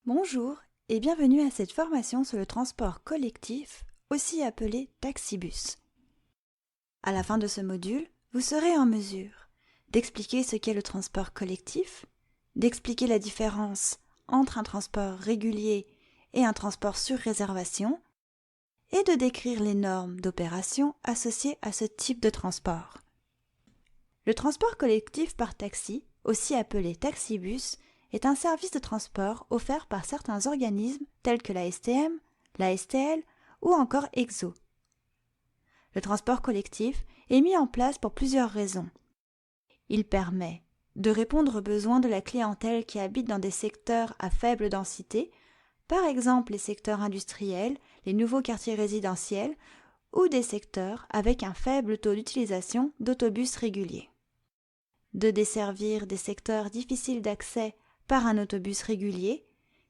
Bonjour et bienvenue à cette formation sur le transport collectif, aussi appelé taxibus. À la fin de ce module, vous serez en mesure d'expliquer ce qu'est le transport collectif, d'expliquer la différence entre un transport régulier et un transport sur réservation, et de décrire les normes d'opération associées à ce type de transport. Le transport collectif par taxi, aussi appelé taxibus, est un service de transport offert par certains organismes tels que la STM, la STL ou encore EXO. Le transport collectif est mis en place pour plusieurs raisons. Il permet de répondre aux besoins de la clientèle qui habite dans des secteurs à faible densité, par exemple les secteurs industriels, les nouveaux quartiers résidentiels ou des secteurs avec un faible taux d'utilisation d'autobus réguliers. De desservir des secteurs difficiles d'accès par un autobus régulier,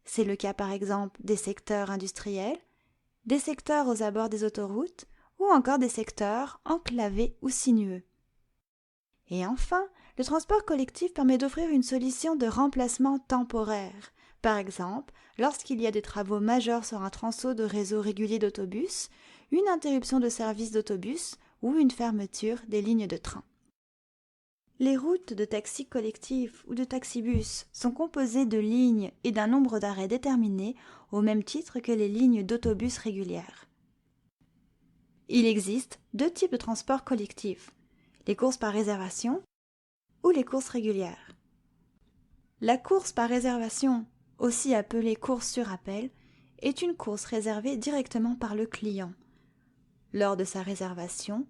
c'est le cas par exemple des secteurs industriels, des secteurs aux abords des autoroutes ou encore des secteurs enclavés ou sinueux. Et enfin, le transport collectif permet d'offrir une solution de remplacement temporaire, par exemple lorsqu'il y a des travaux majeurs sur un transeau de réseau régulier d'autobus, une interruption de service d'autobus ou une fermeture des lignes de train. Les routes de taxi collectif ou de taxibus sont composées de lignes et d'un nombre d'arrêts déterminé au même titre que les lignes d'autobus régulières. Il existe deux types de transports collectifs, les courses par réservation ou les courses régulières. La course par réservation, aussi appelée course sur appel, est une course réservée directement par le client. Lors de sa réservation,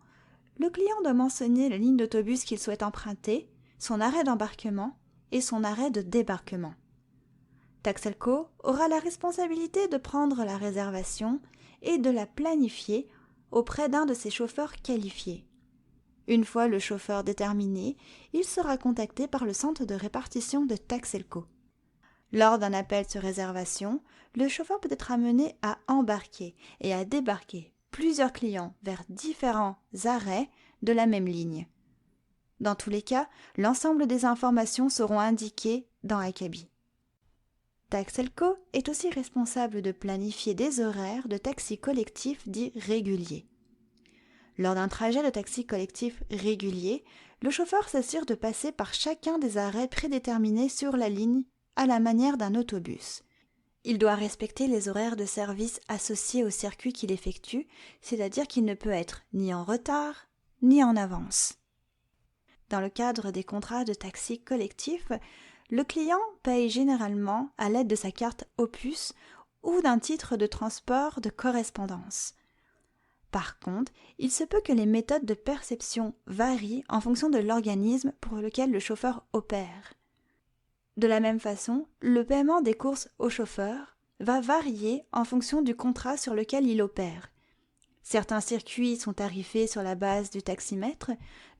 le client doit mentionner la ligne d'autobus qu'il souhaite emprunter, son arrêt d'embarquement et son arrêt de débarquement. Taxelco aura la responsabilité de prendre la réservation et de la planifier auprès d'un de ses chauffeurs qualifiés. Une fois le chauffeur déterminé, il sera contacté par le centre de répartition de Taxelco. Lors d'un appel sur réservation, le chauffeur peut être amené à embarquer et à débarquer plusieurs clients vers différents arrêts de la même ligne. Dans tous les cas, l'ensemble des informations seront indiquées dans Akabi. Taxelco est aussi responsable de planifier des horaires de taxi collectif dits réguliers. Lors d'un trajet de taxi collectif régulier, le chauffeur s'assure de passer par chacun des arrêts prédéterminés sur la ligne à la manière d'un autobus. Il doit respecter les horaires de service associés au circuit qu'il effectue, c'est-à-dire qu'il ne peut être ni en retard, ni en avance. Dans le cadre des contrats de taxi collectif, le client paye généralement à l'aide de sa carte Opus ou d'un titre de transport de correspondance. Par contre, il se peut que les méthodes de perception varient en fonction de l'organisme pour lequel le chauffeur opère. De la même façon, le paiement des courses au chauffeur va varier en fonction du contrat sur lequel il opère. Certains circuits sont tarifés sur la base du taximètre,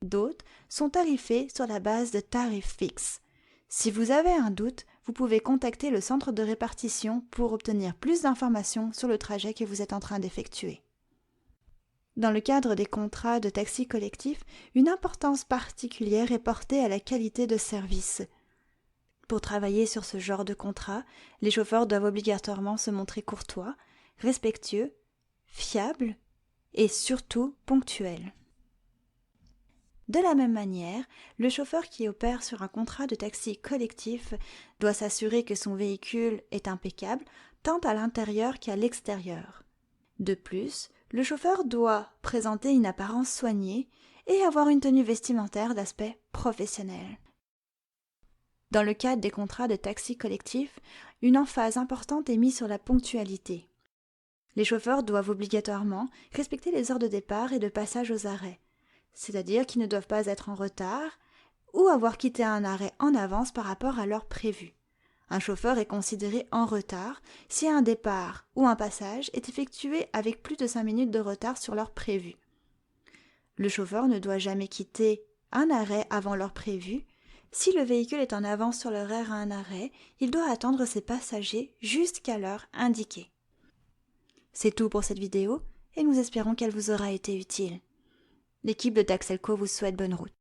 d'autres sont tarifés sur la base de tarifs fixes. Si vous avez un doute, vous pouvez contacter le centre de répartition pour obtenir plus d'informations sur le trajet que vous êtes en train d'effectuer. Dans le cadre des contrats de taxi collectif, une importance particulière est portée à la qualité de service. Pour travailler sur ce genre de contrat, les chauffeurs doivent obligatoirement se montrer courtois, respectueux, fiables et surtout ponctuels. De la même manière, le chauffeur qui opère sur un contrat de taxi collectif doit s'assurer que son véhicule est impeccable tant à l'intérieur qu'à l'extérieur. De plus, le chauffeur doit présenter une apparence soignée et avoir une tenue vestimentaire d'aspect professionnel. Dans le cadre des contrats de taxi collectif, une emphase importante est mise sur la ponctualité. Les chauffeurs doivent obligatoirement respecter les heures de départ et de passage aux arrêts, c'est-à-dire qu'ils ne doivent pas être en retard ou avoir quitté un arrêt en avance par rapport à l'heure prévue. Un chauffeur est considéré en retard si un départ ou un passage est effectué avec plus de 5 minutes de retard sur l'heure prévue. Le chauffeur ne doit jamais quitter un arrêt avant l'heure prévue. Si le véhicule est en avance sur l'horaire à un arrêt, il doit attendre ses passagers jusqu'à l'heure indiquée. C'est tout pour cette vidéo et nous espérons qu'elle vous aura été utile. L'équipe de Taxelco vous souhaite bonne route.